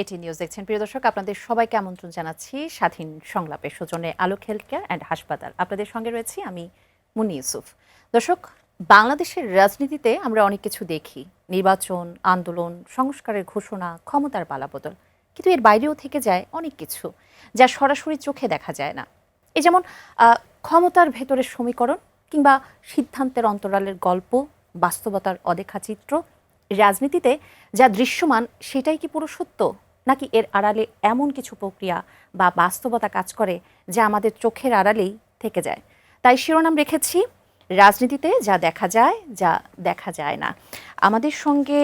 এটি নিউজ দেখছেন প্রিয় দর্শক, আপনাদের সবাইকে আমন্ত্রণ জানাচ্ছি স্বাধীন সংলাপের সৌজন্যে আলোক হেলথ কেয়ার অ্যান্ড হাসপাতাল। আপনাদের সঙ্গে রয়েছি আমি মুন্নি ইউসুফ। দর্শক, বাংলাদেশের রাজনীতিতে আমরা অনেক কিছু দেখি, নির্বাচন, আন্দোলন, সংস্কারের ঘোষণা, ক্ষমতার পালাবদল, কিন্তু এর বাইরেও থেকে যায় অনেক কিছু যা সরাসরি চোখে দেখা যায় না। এই যেমন ক্ষমতার ভেতরের সমীকরণ কিংবা সিদ্ধান্তের অন্তরালের গল্প, বাস্তবতার অদেখা চিত্র। রাজনীতিতে যা দৃশ্যমান সেটাই কি পুরো সত্য, নাকি এর আড়ালে এমন কিছু প্রক্রিয়া বা বাস্তবতা কাজ করে যা আমাদের চোখের আড়ালেই থেকে যায়? তাই শিরোনাম রেখেছি রাজনীতিতে যা দেখা যায়, যা দেখা যায় না। আমাদের সঙ্গে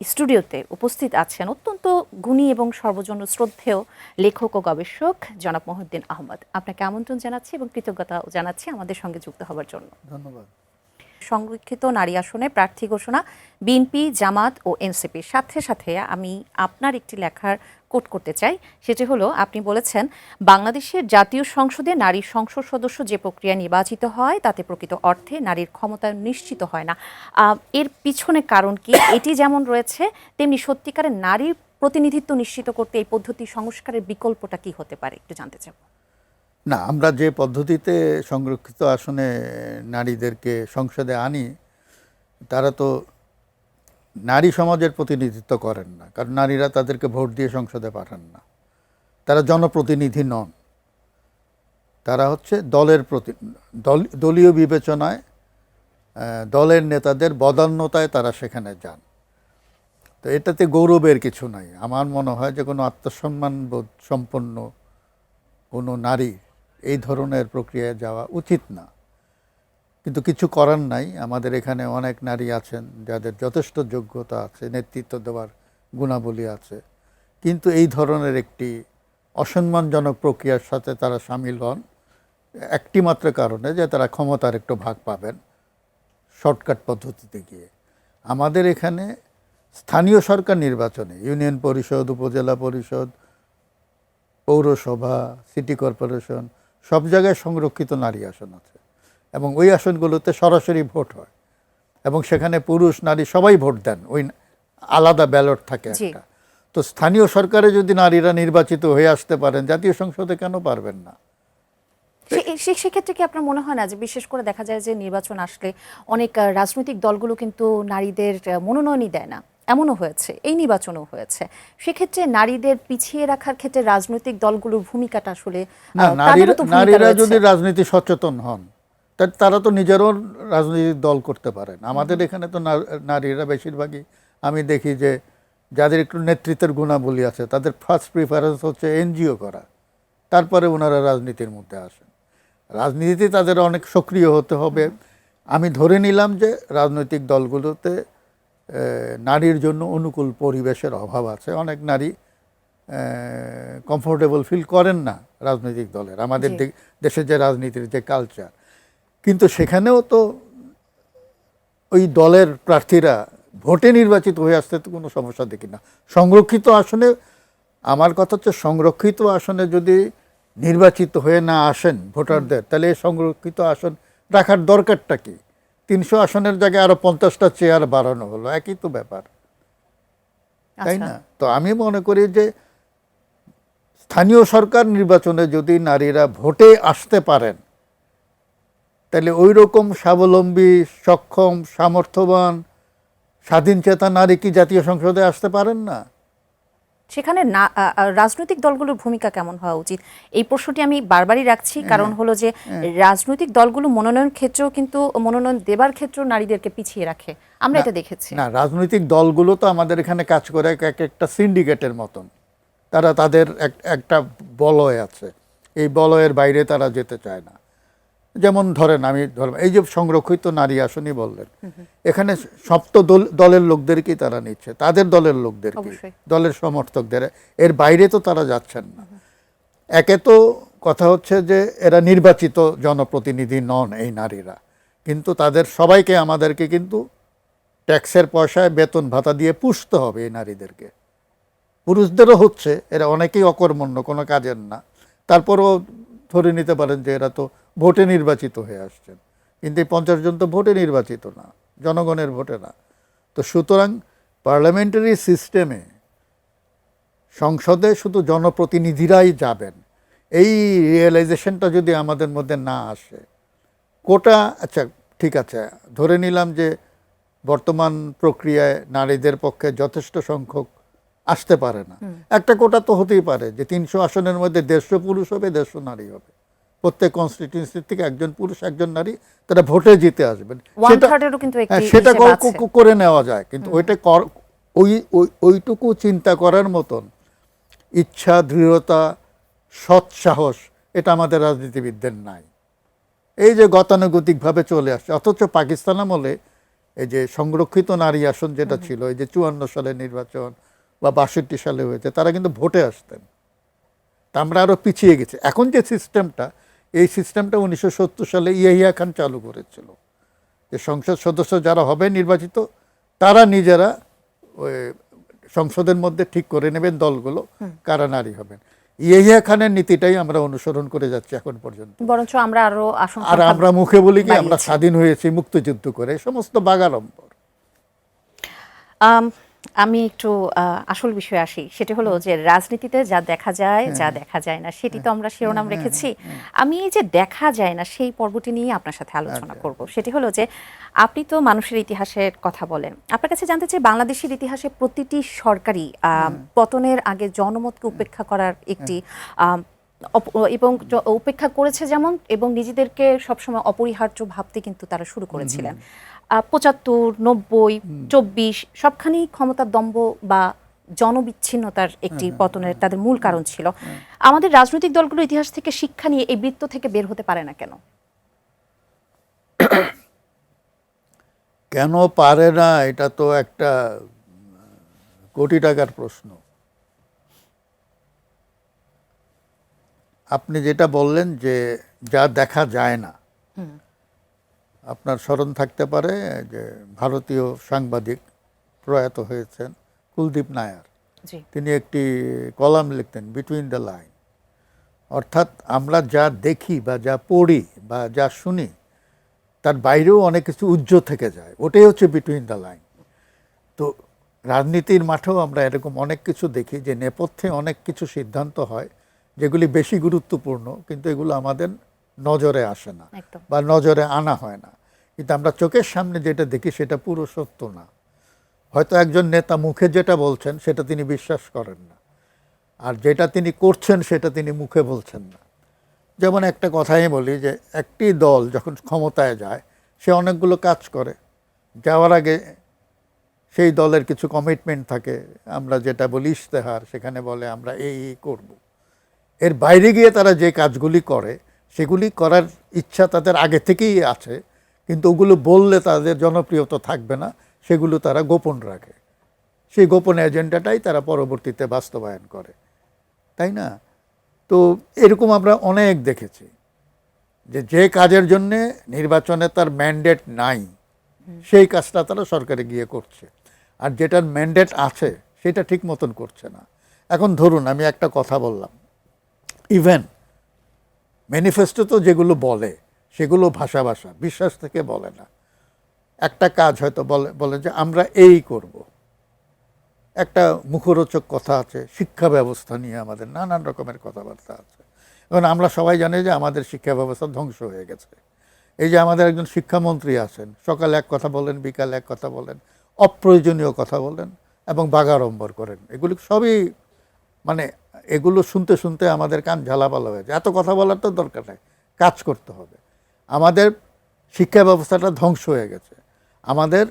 স্টুডিওতে উপস্থিত আছেন অত্যন্ত গুণী এবং সর্বজন্য শ্রদ্ধেয় লেখক ও গবেষক জনাব মহিউদ্দিন আহমদ। আপনাকে আমন্ত্রণ জানাচ্ছি এবং কৃতজ্ঞতা জানাচ্ছি আমাদের সঙ্গে যুক্ত হওয়ার জন্য। ধন্যবাদ। সংরক্ষিত নারী আসনে প্রার্থী ঘোষণা বিএনপি, জামাত ও এনসিপির। সাথে সাথে আমি আপনার একটি লেখার কোট করতে চাই, সেটি হলো, আপনি বলেছেন বাংলাদেশের জাতীয় সংসদে নারী সংসদ সদস্য যে প্রক্রিয়া নির্বাচিত হয় তাতে প্রকৃত অর্থে নারীর ক্ষমতায়ন নিশ্চিত হয় না। এর পিছনে কারণ কি? এটি যেমন রয়েছে তেমনি সত্যিকারের নারীর প্রতিনিধিত্ব নিশ্চিত করতে এই পদ্ধতি সংস্কারের বিকল্পটা কি হতে পারে, একটু জানতে চাব। না, আমরা যে পদ্ধতিতে সংরক্ষিত আসনে নারীদেরকে সংসদে আনি, তারা তো নারী সমাজের প্রতিনিধিত্ব করেন না, কারণ নারীরা তাদেরকে ভোট দিয়ে সংসদে পাঠান না। তারা জনপ্রতিনিধি নন, তারা হচ্ছে দলীয় বিবেচনায় দলের নেতাদের বদান্যতায় তারা সেখানে যান। তো এটাতে গৌরবের কিছু নাই। আমার মনে হয় যে কোনো আত্মসম্মান বোধ সম্পন্ন কোনো নারী এই ধরনের প্রক্রিয়ায় যাওয়া উচিত না, কিন্তু কিছু করার নাই। আমাদের এখানে অনেক নারী আছেন যাদের যথেষ্ট যোগ্যতা আছে, নেতৃত্ব দেওয়ার গুণাবলী আছে, কিন্তু এই ধরনের একটি অসম্মানজনক প্রক্রিয়ার সাথে তারা সামিল হন একটি মাত্র কারণে, যে তারা ক্ষমতার একটু ভাগ পাবেন শর্টকাট পদ্ধতিতে গিয়ে। আমাদের এখানে স্থানীয় সরকার নির্বাচনে ইউনিয়ন পরিষদ, উপজেলা পরিষদ, পৌরসভা, সিটি কর্পোরেশন সব জায়গায় সংরক্ষিত নারী আসন আছে, এবং ওই আসনগুলোতে সরাসরি ভোট হয় এবং সেখানে পুরুষ নারী সবাই ভোট দেন, ওই আলাদা ব্যালট থাকে একটা। তো স্থানীয় সরকারে যদি নারীরা নির্বাচিত হয়ে আসতে পারেন, জাতীয় সংসদে কেন পারবেন না? সেক্ষেত্রে কি আপনার মনে হয় না যে বিশেষ করে দেখা যায় যে নির্বাচন আসলে অনেক রাজনৈতিক দলগুলো কিন্তু নারীদের মনোনয়নই দেয় না, এমনও হয়েছে, এই নির্বাচনও হয়েছে। সেক্ষেত্রে নারীদের পিছিয়ে রাখার ক্ষেত্রে রাজনৈতিক দলগুলোর ভূমিকাটা আসলে নারীরা যদি রাজনীতি সচেতন হন, তারা তো নিজেরও রাজনৈতিক দল করতে পারেন। আমাদের এখানে তো নারীরা বেশিরভাগই আমি দেখি যে যাদের একটু নেতৃত্বের গুণাবলী আছে তাদের ফার্স্ট প্রিফারেন্স হচ্ছে এনজিও করা, তারপরে ওনারা রাজনীতির মধ্যে আসেন। রাজনীতিতে তাদের অনেক সক্রিয় হতে হবে। আমি ধরে নিলাম যে রাজনৈতিক দলগুলোতে নারীর জন্য অনুকূল পরিবেশের অভাব আছে, অনেক নারী কমফোর্টেবল ফিল করেন না রাজনৈতিক দলের, আমাদের দেশের যে রাজনীতির যে কালচার। কিন্তু সেখানেও তো ওই দলের প্রার্থীরা ভোটে নির্বাচিত হয়ে আসতে তো কোনো সমস্যা দেখি না। সংরক্ষিত আসনে, আমার কথা হচ্ছে সংরক্ষিত আসনে যদি নির্বাচিত হয়ে না আসেন ভোটারদের, তাহলে এই সংরক্ষিত আসন রাখার দরকারটা কি? 300 আসনের জায়গায় আরো 50টা চেয়ার বাড়ানো হলো, একই তো ব্যাপার, তাই না? তো আমি মনে করি যে স্থানীয় সরকার নির্বাচনে যদি নারীরা ভোটে আসতে পারেন, তাহলে ওই রকম স্বাবলম্বী, সক্ষম, সামর্থ্যবান, স্বাধীন চেতা নারী কি জাতীয় সংসদে আসতে পারেন না? সেখানে রাজনৈতিক দলগুলোর ভূমিকা কেমন হওয়া উচিত, এই প্রশ্নটি আমি বারবারই রাখছি। কারণ হলো যে রাজনৈতিক দলগুলো মনোনয়ন ক্ষেত্রেও কিন্তু মনোনয়ন দেবার ক্ষেত্রেও নারীদেরকে পিছিয়ে রাখে, আমরা এটা দেখেছি। না, রাজনৈতিক দলগুলো তো আমাদের এখানে কাজ করে একটা সিন্ডিকেটের মতন। তারা তাদের একটা বলয় আছে, এই বলয়ের বাইরে তারা যেতে চায় না। যেমন ধরেন, এই যে সংরক্ষিত নারী আসনই বললেন, এখানে সপ্ত দলের লোকদেরকেই তারা নিচ্ছে, তাদের দলের লোকদেরকে, দলের সমর্থকদের, এর বাইরে তো তারা যাচ্ছেন না। একে তো কথা হচ্ছে যে এরা নির্বাচিত জনপ্রতিনিধি নন এই নারীরা, কিন্তু তাদের সবাইকে, আমাদেরকে কিন্তু ট্যাক্সের পয়সায় বেতন ভাতা দিয়ে পুষতে হবে এই নারীদেরকে। পুরুষদেরও হচ্ছে, এরা অনেকেই অকর্মণ্য, কোনো কাজের না, তারপরও ধরে নিতে পারেন যে এরা তো ভোটে নির্বাচিত হয়ে আসছেন, কিন্তু এই 50 জন তো ভোটে নির্বাচিত না, জনগণের ভোটে না। তো সুতরাং পার্লামেন্টারি সিস্টেমে সংসদে শুধু জনপ্রতিনিধিরাই যাবেন, এই রিয়েলাইজেশনটা যদি আমাদের মধ্যে না আসে, কোটা আচ্ছা ঠিক আছে ধরে নিলাম যে বর্তমান প্রক্রিয়ায় নারীদের পক্ষে যথেষ্ট সংখ্যক আসতে পারে না, একটা কোটা তো হতেই পারে যে 300 আসনের মধ্যে 150 পুরুষ হবে, 150 নারী হবে, প্রত্যেক কনস্টিটিউয়েন্সি থেকে একজন পুরুষ একজন নারী তারা ভোটে জিতে আসবেন, সেটা করে নেওয়া যায়। কিন্তু ওইটা ওইটুকু চিন্তা করার মতন ইচ্ছা, দৃঢ়তা, সৎ সাহস এটা আমাদের রাজনীতিবিদদের নাই। এই যে গতানুগতিকভাবে চলে আসছে, অথচ পাকিস্তান আমলে এই যে সংরক্ষিত নারী আসন যেটা ছিল, এই যে 54 সালের নির্বাচন বা 62 সালে হয়েছে, তারা কিন্তু ভোটে আসতেন। তা আমরা আরও পিছিয়ে গেছি। এখন যে সিস্টেমটা, এই সিস্টেমটা 1970 সালে ইয়াহিয়া খান চালু করেছিল, যে সংসদ সদস্য যারা হবে নির্বাচিত তারা নিজেরা ওই সংসদের মধ্যে ঠিক করে নেবেন দলগুলো কারা নারী হবেন। ইয়াহিয়া খানের নীতিটাই আমরা অনুসরণ করে যাচ্ছি এখন পর্যন্ত। বরঞ্চ আমরা আর আমরা মুখে বলি কি আমরা স্বাধীন হয়েছি মুক্তিযুদ্ধ করে, সমস্ত বাগাড়ম্বর। আমি একটু আসল বিষয়ে আসি, সেটা হলো যে রাজনীতিতে যা দেখা যায় যা দেখা যায় না সেটি তো আমরা শিরোনাম রেখেছি। আমি এই যে দেখা যায় না সেই পর্বটি নিয়ে আপনার সাথে আলোচনা করব। সেটি হলো যে আপনি তো মানুষের ইতিহাসের কথা বলেন, আপনার কাছে জানতে চাই বাংলাদেশের ইতিহাসে প্রতিটি সরকারই পতনের আগে জনমতকে উপেক্ষা করার একটি এবং উপেক্ষা করেছে যেমন, এবং নিজেদেরকে সবসময় অপরিহার্য ভাবতে কিন্তু তারা শুরু করেছিলেন। 75, 90, 24 সবখানেই ক্ষমতার দম্ভ বা জনবিচ্ছিন্নতার একটি পতনের তাদের মূল কারণ ছিল। আমাদের রাজনৈতিক দলগুলো ইতিহাস থেকে শিক্ষা নিয়ে এই বৃত্ত থেকে বের হতে পারে না কেন? কেন পারে না, এটা তো একটা কোটি টাকার প্রশ্ন। আপনি যেটা বললেন যে যা দেখা যায় না, আপনার স্মরণ থাকতে পারে যে ভারতীয় সাংবাদিক প্রয়াত হয়েছেন কুলদীপ নায়ার, তিনি একটি কলাম লিখতেন বিটুইন দ্য লাইন, অর্থাৎ আমরা যা দেখি বা যা পড়ি বা যা শুনি তার বাইরেও অনেক কিছু উজ্জ্বল থেকে যায়, ওটাই হচ্ছে বিটুইন দ্য লাইন। তো রাজনীতির মাঠেও আমরা এরকম অনেক কিছু দেখি যে নেপথ্যে অনেক কিছু সিদ্ধান্ত হয় যেগুলি বেশি গুরুত্বপূর্ণ, কিন্তু এগুলো আমাদের নজরে আসে না বা নজরে আনা হয় না। কিন্তু আমরা চোখের সামনে যেটা দেখি সেটা পুরো সত্য না। হয়তো একজন নেতা মুখে যেটা বলছেন সেটা তিনি বিশ্বাস করেন না, আর যেটা তিনি করছেন সেটা তিনি মুখে বলছেন না। যেমন একটা কথাই বলি যে একটি দল যখন ক্ষমতায় যায় সে অনেকগুলো কাজ করে, যাওয়ার আগে সেই দলের কিছু কমিটমেন্ট থাকে, আমরা যেটা বলি ইশতেহার, সেখানে বলে আমরা এই করব। এর বাইরে গিয়ে তারা যে কাজগুলি করে সেগুলি করার ইচ্ছা তাদের আগে থেকেই আছে, কিন্তু ওগুলো বললে তাদের জনপ্রিয়তা থাকবে না, সেগুলো তারা গোপন রাখে। সেই গোপন এজেন্ডাটাই তারা পরবর্তীতে বাস্তবায়ন করে, তাই না? তো এরকম আমরা অনেক দেখেছি যে যে কাজের জন্যে নির্বাচনে তার ম্যান্ডেট নাই সেই কাজটা তারা সরকারে গিয়ে করছে, আর যেটার ম্যান্ডেট আছে সেটা ঠিক মতন করছে না। এখন ধরুন আমি একটা কথা বললাম, ইভেন ম্যানিফেস্টো তো যেগুলো বলে সেগুলো ভাষা বিশ্বাস থেকে বলে না। একটা কাজ হয়তো বলে যে আমরা এই করব, একটা মুখরোচক কথা আছে, শিক্ষা ব্যবস্থা নিয়ে আমাদের নানান রকমের কথাবার্তা আছে। এবং আমরা সবাই জানি যে আমাদের শিক্ষা ব্যবস্থা ধ্বংস হয়ে গেছে। এই যে আমাদের একজন শিক্ষামন্ত্রী আছেন, সকালে এক কথা বলেন, বিকালে এক কথা বলেন, অপ্রয়োজনীয় কথা বলেন এবং বাগাড়ম্বর করেন। এগুলি সবই মানে এগুলো শুনতে শুনতে আমাদের কান ঝালাপালা হয়ে যায়। এত কথা বলার তো দরকার নেই, কাজ করতে হবে। আমাদের শিক্ষা ব্যবস্থাটা ধ্বংস হয়ে গেছে, আমাদের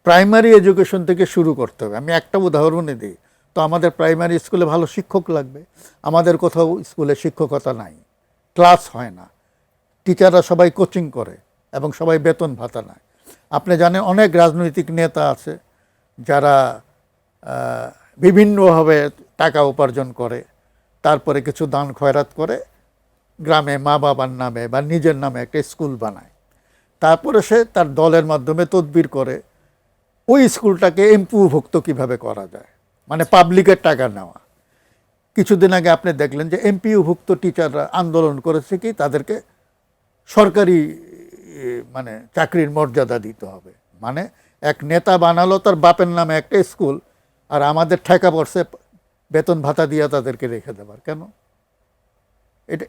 প্রাইমারি এডুকেশন থেকে শুরু করতে হবে। আমি একটা উদাহরণই দিই, তো আমাদের প্রাইমারি স্কুলে ভালো শিক্ষক লাগবে, আমাদের কোথাও স্কুলে শিক্ষকতা নাই, ক্লাস হয় না, টিচাররা সবাই কোচিং করে এবং সবাই বেতন ভাতা নেয়। আপনি জানেন অনেক রাজনৈতিক নেতা আছে যারা বিভিন্নভাবে টাকা উপার্জন করে, তারপরে কিছু দান খয়রাত করে, গ্রামে মা বাবার নামে বা নিজের নামে একটা স্কুল বানায়, তারপরে সে তার দলের মাধ্যমে তদবির করে ওই স্কুলটাকে এমপিওভুক্ত কীভাবে করা যায়, মানে পাবলিকের টাকা নেওয়া। কিছুদিন আগে আপনি দেখলেন যে এমপিওভুক্ত টিচাররা আন্দোলন করেছে কি তাদেরকে সরকারি মানে চাকরির মর্যাদা দিতে হবে। মানে এক নেতা বানালো তার বাপের নামে একটা স্কুল, আর আমাদের ঠেকা পড়ছে বেতন ভাতা দিয়ে তাদেরকে রেখে দেবার, কেন? এটা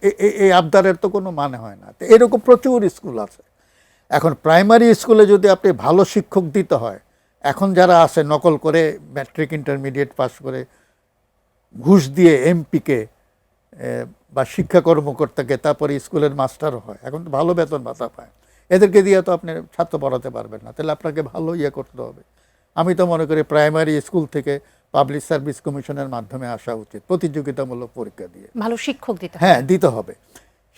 এই আবদারের তো কোনো মানে হয় না। তো এরকম প্রচুর স্কুল আছে। এখন প্রাইমারি স্কুলে যদি আপনি ভালো শিক্ষক দিতে হয়, এখন যারা আছে নকল করে ম্যাট্রিক ইন্টারমিডিয়েট পাস করে ঘুষ দিয়ে এমপিকে বা শিক্ষা কর্মকর্তাকে, তারপরে স্কুলের মাস্টারও হয়, এখন তো ভালো বেতন ভাতা পায়, এদেরকে দিয়ে তো আপনি ছাত্র পড়াতে পারবেন না। তাহলে আপনাকে ভালো করতে হবে। আমি তো মনে করি প্রাইমারি স্কুল থেকে পাবলিক সার্ভিস কমিশনের মাধ্যমে আসা উচিত, প্রতিযোগিতামূলক পরীক্ষা দিয়ে। ভালো শিক্ষক দিতে হবে। হ্যাঁ, দিতে হবে।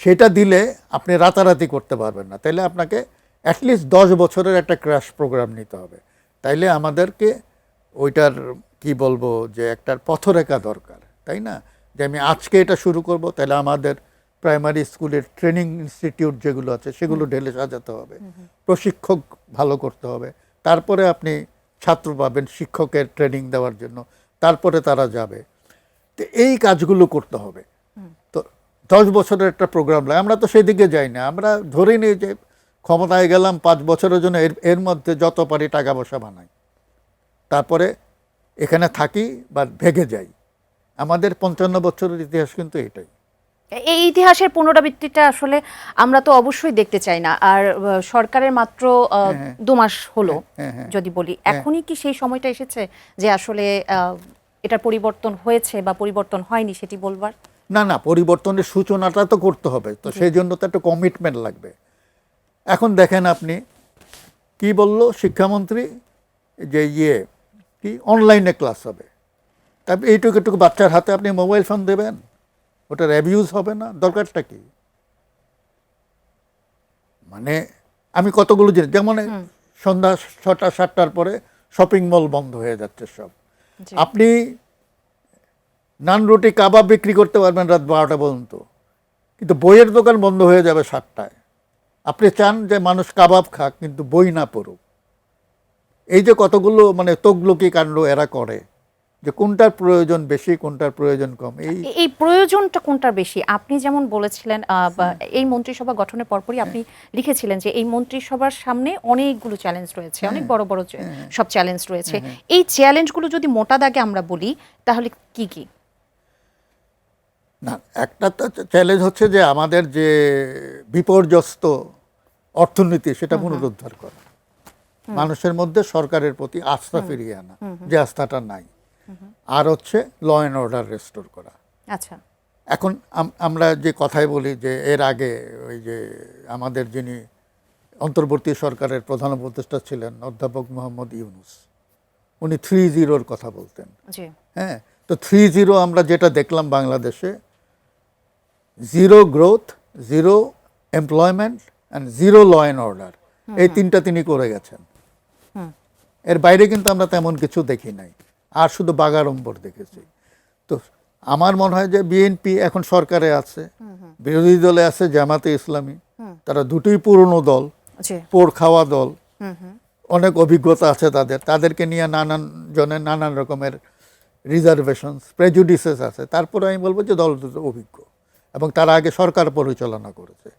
সেটা দিলে আপনি রাতারাতি করতে পারবেন না, তাইলে আপনাকে অ্যাটলিস্ট 10 বছরের একটা ক্র্যাশ প্রোগ্রাম নিতে হবে। তাইলে আমাদেরকে ওইটার কি বলবো যে একটা পথরেখা দরকার, তাই না? যে আমি আজকে এটা শুরু করব, তাহলে আমাদের প্রাইমারি স্কুলের ট্রেনিং ইনস্টিটিউট যেগুলো আছে সেগুলো ঢেলে সাজাতে হবে, প্রশিক্ষক ভালো করতে হবে, তারপরে আপনি ছাত্র পাবেন শিক্ষকের ট্রেনিং দেওয়ার জন্য, তারপরে তারা যাবে। তো এই কাজগুলো করতে হবে। তো 10 বছরের একটা প্রোগ্রাম লাগে, আমরা তো সেদিকে যাই না। আমরা ধরে নিই যে ক্ষমতায় গেলাম 5 বছরের জন্য, এর মধ্যে যত পারি টাকা পয়সা বানাই, তারপরে এখানে থাকি বা ভেগে যাই। আমাদের 55 বছরের ইতিহাস কিন্তু এটাই। এই ইতিহাসের পুনরাবৃত্তিটা আসলে আমরা তো অবশ্যই দেখতে চাই না। আর সরকারের মাত্র 2 মাস হলো যদি বলি, এখনই কি সেই সময়টা এসেছে যে আসলে এটার পরিবর্তন হয়েছে বা পরিবর্তন হয়নি সেটি বলবার? না না, পরিবর্তনের সূচনাটা তো করতে হবে, তো সেই জন্য তো একটা কমিটমেন্ট লাগবে। এখন দেখেন আপনি কি বলল শিক্ষামন্ত্রী, যে কি অনলাইনে ক্লাস হবে, তারপর এইটুকু বাচ্চার হাতে আপনি মোবাইল ফোন দেবেন, ওটার অ্যাবিউজ হবে না? দরকারটা কি? মানে আমি কতগুলো জিনিস, যেমন সন্ধ্যা 6টা 7টার পরে শপিং মল বন্ধ হয়ে যাচ্ছে সব। আপনি নান রুটি কাবাব বিক্রি করতে পারবেন রাত 12টা পর্যন্ত, কিন্তু বইয়ের দোকান বন্ধ হয়ে যাবে 7টায়। আপনি চান যে মানুষ কাবাব খাক কিন্তু বই না পড়ুক। এই যে কতগুলো মানে তগলুকি কাণ্ড এরা করে, যে কোনটার প্রয়োজন বেশি কোনটার প্রয়োজন কম। এই প্রয়োজনটা কোনটার বেশি? আপনি যেমন বলেছিলেন এই মন্ত্রিসভা গঠনের পরপরই আপনি লিখেছিলেন যে এই মন্ত্রিসভার সামনে অনেকগুলো চ্যালেঞ্জ রয়েছে, অনেক বড় বড় সব চ্যালেঞ্জ রয়েছে। এই চ্যালেঞ্জগুলো যদি মোটা দাগে আমরা বলি তাহলে কি কি? না, একটা তো চ্যালেঞ্জ হচ্ছে যে আমাদের যে বিপর্যস্ত অর্থনীতি সেটা পুনরুদ্ধার করা, মানুষের মধ্যে সরকারের প্রতি আস্থা ফিরিয়ে আনা, যে আস্থাটা নাই। আর হচ্ছে ল অ্যান্ড অর্ডার রেস্টোর করা। আচ্ছা, এখন আমরা যে কথাই বলি যে এর আগে ওই যে আমাদের যিনি অন্তর্বর্তী সরকারের প্রধান উপদেষ্টা ছিলেন অধ্যাপক মোহাম্মদ ইউনুস, উনি 3-0 কথা বলতেন। হ্যাঁ, তো 3-0 আমরা যেটা দেখলাম বাংলাদেশে, 0 growth, 0 employment and 0 law and order, এই তিনটা তিনি করে গেছেন। এর বাইরে কিন্তু আমরা তেমন কিছু দেখি নাই, আর শুধু বাগাড়ম্বর দেখেছি। তো আমার মনে হয় যে বিএনপি এখন সরকারে আছে, বিরোধী দলে আছে জামাতে ইসলামী, তারা দুটোই পুরনো দল, পোড় খাওয়া দল, অনেক অভিজ্ঞতা আছে তাদেরকে নিয়ে নানান জনের নানান রকমের রিজার্ভেশনস প্রেজুডিসেস আছে। তারপরে আমি বলবো যে দল দুটো অভিজ্ঞ এবং তারা আগে সরকার পরিচালনা করেছে।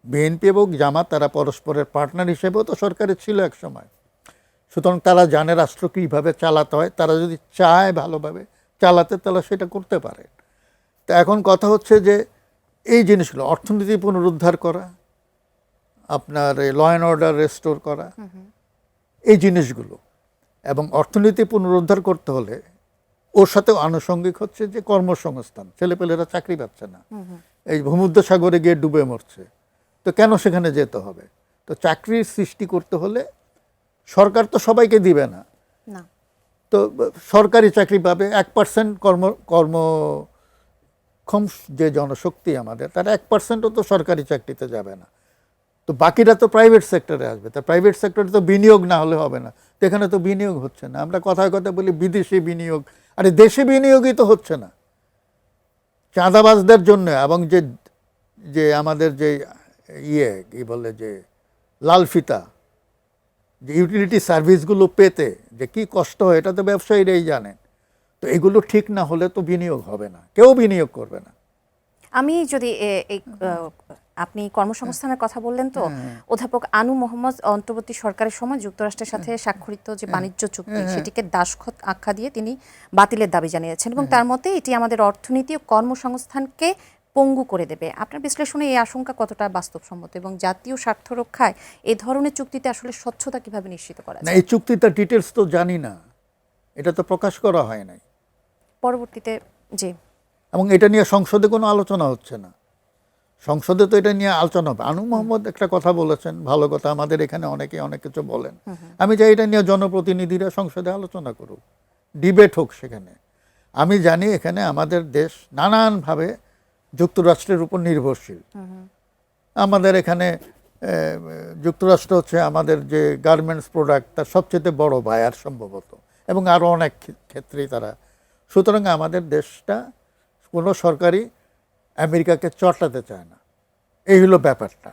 বিএনপি এবং জামাত তারা পরস্পরের পার্টনার হিসেবেও তো সরকারে ছিল এক সময়, সুতরাং তারা জানে রাষ্ট্র কীভাবে চালাতে হয়। তারা যদি চায় ভালোভাবে চালাতে তাহলে সেটা করতে পারে। তো এখন কথা হচ্ছে যে এই জিনিসগুলো, অর্থনীতি পুনরুদ্ধার করা, আপনার ল অ্যান্ড অর্ডার রেস্টোর করা, এই জিনিসগুলো, এবং অর্থনীতি পুনরুদ্ধার করতে হলে ওর সাথেও আনুষঙ্গিক হচ্ছে যে কর্মসংস্থান। ছেলেপেলেরা চাকরি পাচ্ছে না, এই ভূমধ্যসাগরে গিয়ে ডুবে মরছে, তো কেন সেখানে যেতে হবে? তো চাকরির সৃষ্টি করতে হলে সরকার তো সবাইকে দিবে না, তো সরকারি চাকরি পাবে 1% কর্মক্ষম যে জনশক্তি আমাদের, তারা 1%ও তো সরকারি চাকরিতে যাবে না, তো বাকিরা তো প্রাইভেট সেক্টরে আসবে। তা প্রাইভেট সেক্টরে তো বিনিয়োগ না হলে হবে না, তো এখানে তো বিনিয়োগ হচ্ছে না। আমরা কথায় কথা বলি বিদেশি বিনিয়োগ, আরে দেশে বিনিয়োগই তো হচ্ছে না। চাঁদাবাজদের জন্য এবং যে আমাদের যে কি বলে যে লাল ফিতা, যে ইউটিলিটি সার্ভিসগুলো পেতে যে কি কষ্ট হয় এটা তো ব্যবসায়ীরাই জানেন। তো এগুলো ঠিক না হলে তো বিনিয়োগ হবে না, কেউ বিনিয়োগ করবে না। আমি যদি আপনি কর্মসংস্থানের কথা বললেন তো, অধ্যাপক আনু মোহাম্মদ অন্তর্বর্তী সরকারের সময় যুক্তরাষ্ট্রের সাথে স্বাক্ষরিত যে বাণিজ্য চুক্তি সেটিকে দাসখত আখ্যা দিয়ে তিনি বাতিলের দাবি জানিয়েছেন এবং তার মতে এটি আমাদের অর্থনীতি ও কর্মসংস্থানকে পঙ্গু করে দেবে। আপনার বিশ্লেষণে এই আশঙ্কা কতটা বাস্তবসম্মত এবং জাতীয় স্বার্থ রক্ষায় এই ধরনের চুক্তিতে আসলে স্বচ্ছতা কিভাবে নিশ্চিত করা না, যায়? এই চুক্তিটার ডিটেলস তো জানি না, এটা তো প্রকাশ করা হয় নাই, পরবর্তীতে জি, এবং এটা নিয়ে সংসদে কোনো আলোচনা হচ্ছে না। সংসদে তো এটা নিয়ে আলোচনা হবে। আনু মোহাম্মদ একটা কথা বলেছেন, ভালো কথা, আমাদের এখানে অনেকে অনেক কিছু বলেন। আমি চাই এটা নিয়ে জনপ্রতিনিধিরা সংসদে আলোচনা করুক, ডিবেট হোক সেখানে। আমি জানি এখানে আমাদের দেশ নানানভাবে যুক্তরাষ্ট্রের উপর নির্ভরশীল। আমাদের এখানে যুক্তরাষ্ট্র হচ্ছে আমাদের যে গার্মেন্টস প্রোডাক্ট তার সবচেয়ে বড় বায়ার সম্ভবত, এবং আরও অনেক ক্ষেত্রেই তারা। সুতরাং আমাদের দেশটা কোনো সরকারই আমেরিকাকে চটাতে চায় না, এই হলো ব্যাপারটা।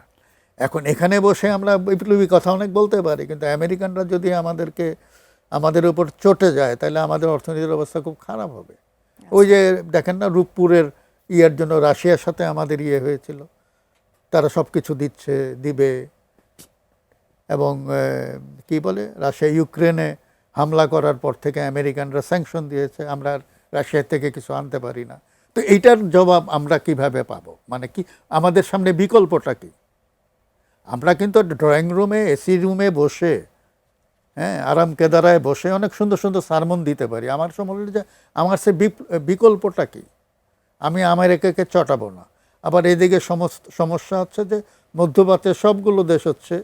এখন এখানে বসে আমরা বিপ্লবী কথা অনেক বলতে পারি, কিন্তু আমেরিকানরা যদি আমাদের উপর চটে যায় তাহলে আমাদের অর্থনীতির অবস্থা খুব খারাপ হবে। ওই যে দেখেন না, রূপপুরের ইয়ের জন্য রাশিয়ার সাথে আমাদের ইয়ে হয়েছিল, তারা সব কিছু দিবে, এবং কি বলে, রাশিয়া ইউক্রেনে হামলা করার পর থেকে আমেরিকানরা স্যাংশন দিয়েছে, আমরা রাশিয়া থেকে কিছু আনতে পারি না। তো এইটার জবাব আমরা কিভাবে পাবো? মানে কি আমাদের সামনে বিকল্পটা কি? আমরা কিন্তু ড্রয়িং রুমে, এসি রুমে বসে, আরাম কেদারায় বসে অনেক সুন্দর সুন্দর সারমন দিতে পারি। আমার সময় যে আমার সে বিকল্পটা কি? আমি আমেরিকাকে চটাবো না। আবার এদিকে সমস্যা হচ্ছে যে মধ্যপ্রাচ্যের সবগুলো দেশ হচ্ছে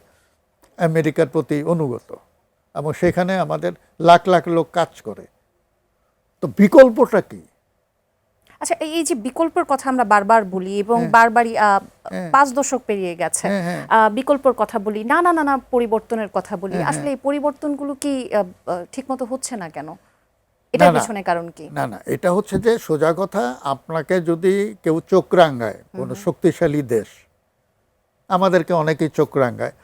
আমেরিকার প্রতি অনুগত, এবং সেখানে আমাদের লাখ লাখ লোক কাজ করে। তো বিকল্পটা কি? আচ্ছা, এই যে বিকল্পের কথা আমরা বারবার বলি এবং বারবারই 5 দশক পেরিয়ে গেছে, বিকল্পের কথা বলি, নানা পরিবর্তনের কথা বলি, আসলে এই পরিবর্তনগুলো কি ঠিকমতো হচ্ছে না কেন? এটার পিছনে কারণ কি? না, এটা হচ্ছে যে সোজা কথা, আপনাকে যদি কেউ চোখ রাঙায়, কোনো শক্তিশালী দেশ, আমাদেরকে অনেকেই চোখ রাঙায়,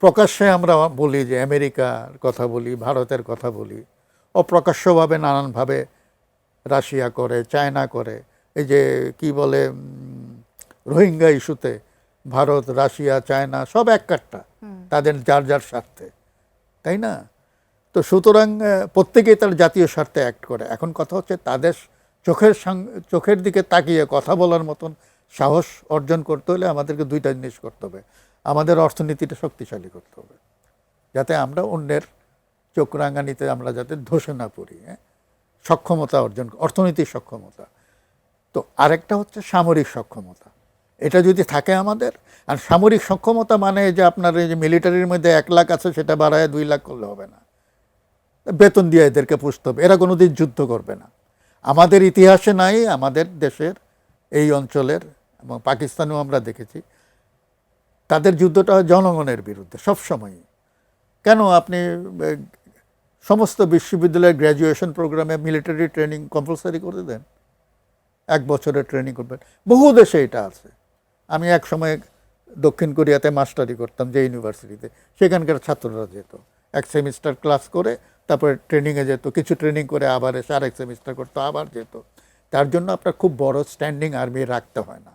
প্রকাশ্যে আমরা বলি যে আমেরিকার কথা বলি, ভারতের কথা বলি, অপ্রকাশ্যভাবে নানানভাবে রাশিয়া করে, চায়না করে। এই যে কি বলে, রোহিঙ্গা ইস্যুতে ভারত, রাশিয়া, চায়না সব এক কাট্টা, তাদের যার যার স্বার্থে, তাই না? তো সুতরাং প্রত্যেকেই তার জাতীয় স্বার্থে অ্যাক্ট করে। এখন কথা হচ্ছে তাদের চোখের দিকে তাকিয়ে কথা বলার মতন সাহস অর্জন করতে হলে আমাদেরকে দুইটা জিনিস করতে হবে। আমাদের অর্থনীতিটা শক্তিশালী করতে হবে, যাতে আমরা অন্যের চোখ রাঙানিতে আমরা যাতে ধসে না পড়ি। সক্ষমতা অর্জন, অর্থনৈতিক সক্ষমতা। তো আরেকটা হচ্ছে সামরিক সক্ষমতা। এটা যদি থাকে আমাদের, আর সামরিক সক্ষমতা মানে যে আপনার এই যে মিলিটারির মধ্যে 1 লাখ আছে সেটা বাড়ায় 2 লাখ করলে হবে না, বেতন দিয়ে এদেরকে পুষতে হবে, এরা কোনোদিন যুদ্ধ করবে না। আমাদের ইতিহাসে নাই, আমাদের দেশের এই অঞ্চলের এবং পাকিস্তানেও আমরা দেখেছি, তাদের যুদ্ধটা হয় জনগণের বিরুদ্ধে সবসময়ই। কেন আপনি সমস্ত বিশ্ববিদ্যালয়ের গ্র্যাজুয়েশন প্রোগ্রামে মিলিটারি ট্রেনিং কম্পালসারি করে দেন, 1 বছরের ট্রেনিং করবেন? বহু দেশে এটা আছে। আমি এক সময় দক্ষিণ কোরিয়াতে মাস্টারি করতাম, যে ইউনিভার্সিটিতে, সেখানকার ছাত্ররা যেত 1 সেমিস্টার ক্লাস করে, তারপরে ট্রেনিংয়ে যেত, কিছু ট্রেনিং করে আবার এসে আরেক সেমিস্টার করতো, আবার যেত। তার জন্য আপনার খুব বড় স্ট্যান্ডিং আর্মি রাখতে হয় না।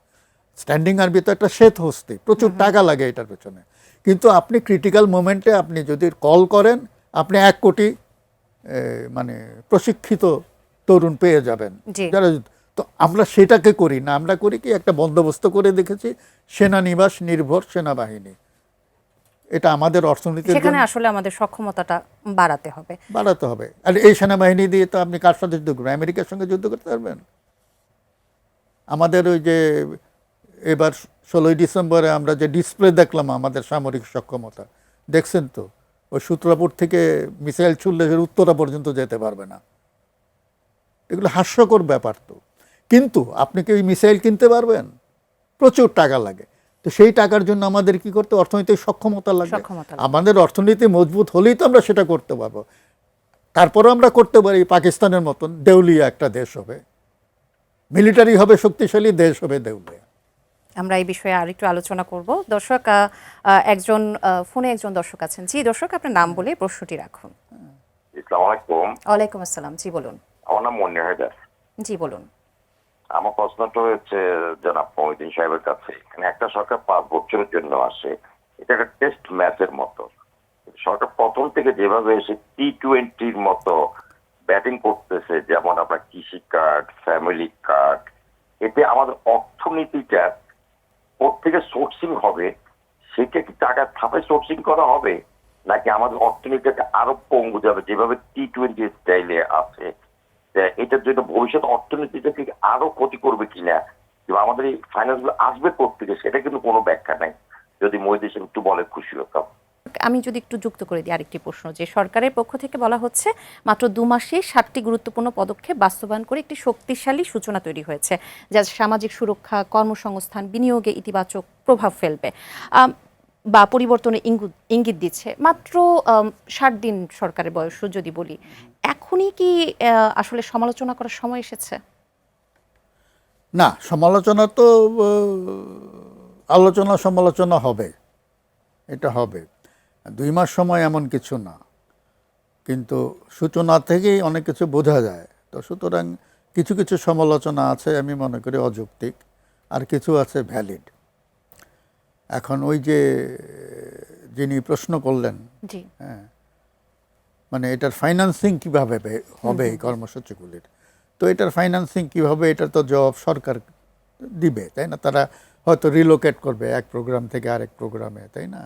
স্ট্যান্ডিং আর্মি তো একটা শ্বেত হস্তি, প্রচুর টাকা লাগে এটার পেছনে। কিন্তু আপনি ক্রিটিক্যাল মোমেন্টে আপনি যদি কল করেন, আপনি 1 কোটি মানে প্রশিক্ষিত তরুণ পেয়ে যাবেন যারা। তো আমরা সেটাকে করি না, আমরা করি কি, একটা বন্দোবস্ত করে দেখেছি সেনানিবাস নির্ভর সেনাবাহিনী। এটা আমাদের অর্থনীতির সেখানে আসলে আমাদের সক্ষমতাটা বাড়াতে হবে। আর এই সেনাবাহিনী দিয়ে তো আপনি কার সাথে যুদ্ধ করবেন? আমেরিকার সঙ্গে যুদ্ধ করতে পারবেন? আমাদের ওই যে এবার 16ই ডিসেম্বরে আমরা যে ডিসপ্লে দেখলাম আমাদের সামরিক সক্ষমতা, দেখছেন তো? ওই সূত্রাপুর থেকে মিসাইল ছুড়লে উত্তরা পর্যন্ত যেতে পারবে না। এগুলো হাস্যকর ব্যাপার তো। কিন্তু আপনি কি ওই মিসাইল কিনতে পারবেন? প্রচুর টাকা লাগে। তো সেই টাকার জন্য আমাদের কি করতে, অর্থনৈতিক সক্ষমতা লাগে। আমাদের অর্থনীতি মজবুত হলেই তো আমরা সেটা করতে পারবো। তারপরে আমরা করতে পারি পাকিস্তানের মতন দেউলিয়া একটা দেশ হবে, মিলিটারি হবে শক্তিশালী, দেশ হবে দেউলিয়া। আমরা এই বিষয়ে আর একটু আলোচনা করব। দর্শক, ফোনে একজন দর্শক আছেন। জি দর্শক, আপনার নাম বলে প্রশ্নটি রাখুন। আসসালামু আলাইকুম। ওয়ালাইকুম আসসালাম। জি বলুন। আমার নাম মনির হায়দার। জি বলুন। আমার প্রশ্নটা হচ্ছে জনাব মহিউদ্দিন সাহেবের কাছে। এখানে একটা সরকার 5 বছরের জন্য আসে, এটা একটা টেস্ট ম্যাচের মতো। সরকার প্রথম থেকে যেভাবে এসে T20-র মতো ব্যাটিং করতেছে, যেমন আপনার কৃষি কার্ড, ফ্যামিলি কার্ড, এতে আমাদের অর্থনীতিটা থেকে সোর্সিং হবে, সেটা কি টাকা থাপে সোর্সিং করা হবে, নাকি আমাদের অর্থনীতিটা আরো পঙ্গু যাবে যেভাবে T20 স্টাইলে আছে? এটার জন্য ভবিষ্যৎ অর্থনীতিটাকে আরো ক্ষতি করবে কিনা, কিংবা আমাদের এই ফাইন্যান্স গুলো আসবে কোথেকে, সেটা কিন্তু কোনো ব্যাখ্যা নাই। যদি মহিউদ্দিন সাহেব একটু বলে খুশি হতাম। আমি যদি একটু যুক্ত করে দিই আরেকটি প্রশ্ন, যে সরকারের পক্ষ থেকে বলা হচ্ছে মাত্র 2 মাসে 7টি গুরুত্বপূর্ণ পদক্ষেপ বাস্তবায়ন করে একটি শক্তিশালী সূচনা তৈরি হয়েছে, যা সামাজিক সুরক্ষা, কর্মসংস্থান, বিনিয়োগে ইতিবাচক প্রভাব ফেলবে বা পরিবর্তনের ইঙ্গিত দিচ্ছে। মাত্র 60 দিন সরকারের বয়স যদি বলি, এখনই কি আসলে সমালোচনা করার সময় এসেছে? না, সমালোচনা তো আলোচনা সমালোচনা হবে, এটা হবে। 2 মাস সময় এমন কিছু না, কিন্তু সূচনা থেকেই অনেক কিছু বোঝা যায়। তো সুতরাং কিছু কিছু সমালোচনা আছে আমি মনে করি অযৌক্তিক, আর কিছু আছে ভ্যালিড। এখন ওই যে যিনি প্রশ্ন করলেন, জি, হ্যাঁ, মানে এটার ফাইন্যান্সিং কিভাবে হবে এই কর্মসূচিগুলির, তো এটার ফাইন্যান্সিং কিভাবে, এটার তো জবাব সরকার দিবে, তাই না? তারা হয়তো রিলোকেট করবে এক প্রোগ্রাম থেকে আরেক প্রোগ্রামে, তাই না?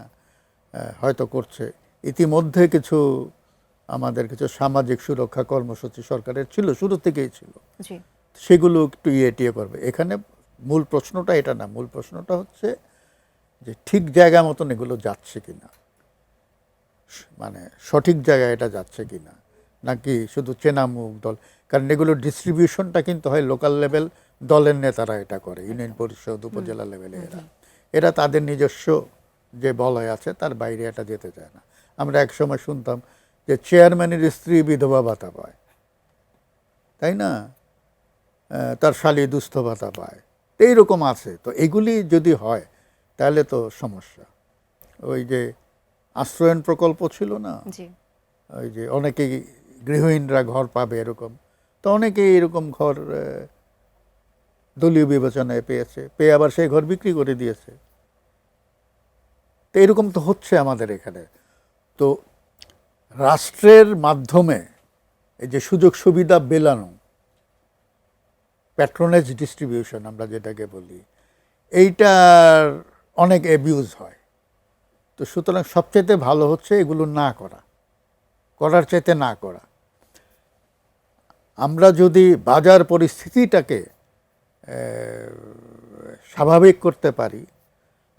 হয়তো করছে। ইতিমধ্যে কিছু আমাদের কিছু সামাজিক সুরক্ষা কর্মসূচি সরকারের ছিল, শুরু থেকেই ছিল, জি, সেগুলো একটু টিয়ে করবে। এখানে মূল প্রশ্নটা এটা না, মূল প্রশ্নটা হচ্ছে যে ঠিক জায়গা মতন এগুলো যাচ্ছে কিনা, মানে সঠিক জায়গায় এটা যাচ্ছে কিনা, নাকি শুধু চেনা মুখ দল। কারণ এগুলো ডিস্ট্রিবিউশনটা কিন্তু হয় লোকাল লেভেল, দলের নেতারা এটা করে, ইউনিয়ন পরিষদ, উপজেলা লেভেলে এরা তাদের নিজস্ব যে বলয় আছে তার বাইরে এটা যেতে চায় না। আমরা একসময় শুনতাম যে চেয়ারম্যানের স্ত্রী বিধবা ভাতা পায়, তাই না? তার শালী দুস্থ ভাতা পায়, এইরকম আছে। তো এগুলি যদি হয় তাহলে তো সমস্যা। ওই যে আশ্রয়ন প্রকল্প ছিল না, জি, ওই যে অনেকেই গৃহহীনরা ঘর পাবে এরকম, তো অনেকেই এরকম ঘর দলীয় বিবেচনায় পেয়েছে, পেয়ে আবার সেই ঘর বিক্রি করে দিয়েছে। তো এরকম তো হচ্ছে আমাদের এখানে। তো রাষ্ট্রের মাধ্যমে এই যে সুযোগ সুবিধা বেলানো, প্যাট্রোনেজ ডিস্ট্রিবিউশন আমরা যেটাকে বলি, এইটার অনেক অ্যাবিউজ হয়। তো সুতরাং সবচেয়ে ভালো হচ্ছে এগুলো না করা, করার চাইতে না করা। আমরা যদি বাজার পরিস্থিতিটাকে স্বাভাবিক করতে পারি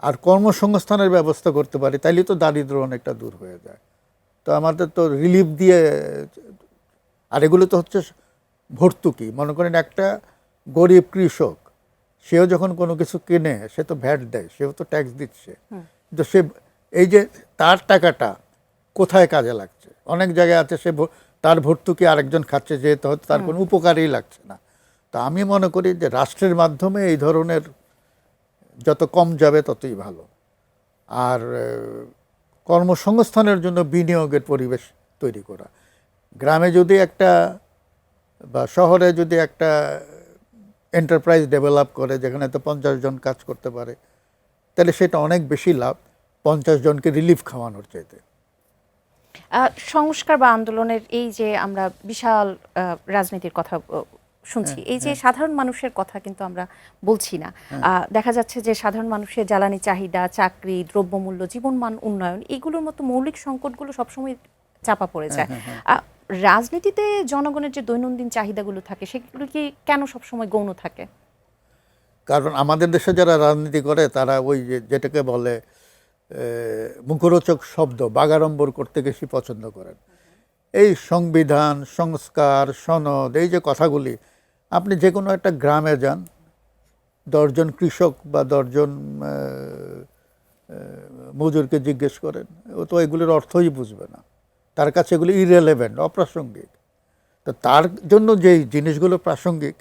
আর কর্মসংস্থানের ব্যবস্থা করতে পারি, তাইলে তো দারিদ্র অনেকটা দূর হয়ে যায়। তো আমাদের তো রিলিফ দিয়ে, আর এগুলো তো হচ্ছে ভর্তুকি। মনে করেন একটা গরিব কৃষক, সেও যখন কোনো কিছু কেনে সে তো ভ্যাট দেয়, সেও তো ট্যাক্স দিচ্ছে। তো সে এই যে তার টাকাটা কোথায় কাজে লাগছে, অনেক জায়গায় আছে সে তার ভর্তুকি আরেকজন খাচ্ছে, যেহেতু হয়তো তার কোনো উপকারই লাগছে না। তা আমি মনে করি যে রাষ্ট্রের মাধ্যমে এই ধরনের যত কম যাবে ততই ভালো। আর কর্মসংস্থানের জন্য বিনিয়োগের পরিবেশ তৈরি করা। গ্রামে যদি একটা বা শহরে যদি একটা এন্টারপ্রাইজ ডেভেলপ করে যেখানে তো 50 জন কাজ করতে পারে, তাহলে সেটা অনেক বেশি লাভ 50 জনকে রিলিফ খাওয়ানোর চাইতে। সংস্কার বা আন্দোলনের এই যে আমরা বিশাল রাজনীতির কথা শুনছি, এই যে সাধারণ মানুষের কথা কিন্তু আমরা বলছি না। দেখা যাচ্ছে যে সাধারণ মানুষের জ্বালানি চাহিদা, চাকরি, দ্রব্যমূল্য, জীবনমান উন্নয়ন, এগুলোর মতো মৌলিক সংকটগুলো সবসময় চাপা পড়ে যায়। রাজনীতিতে জনগণের যে দৈনন্দিন চাহিদাগুলো থাকে সেগুলো কি কেন সবসময় গৌণ থাকে? কারণ আমাদের দেশে যারা রাজনীতি করে তারা ওই যেটাকে বলে মুখরোচক শব্দ বাগাড়ম্বর করতে বেশি পছন্দ করেন। এই সংবিধান, সংস্কার, সনদ, এই যে কথাগুলি, আপনি যে কোনো একটা গ্রামে যান, 10 জন কৃষক বা 10 জন মজুরকে জিজ্ঞেস করেন, ও তো এগুলির অর্থই বুঝবে না, তার কাছে এগুলি ইরেলেভেন্ট, অপ্রাসঙ্গিক। তো তার জন্য যেই জিনিসগুলো প্রাসঙ্গিক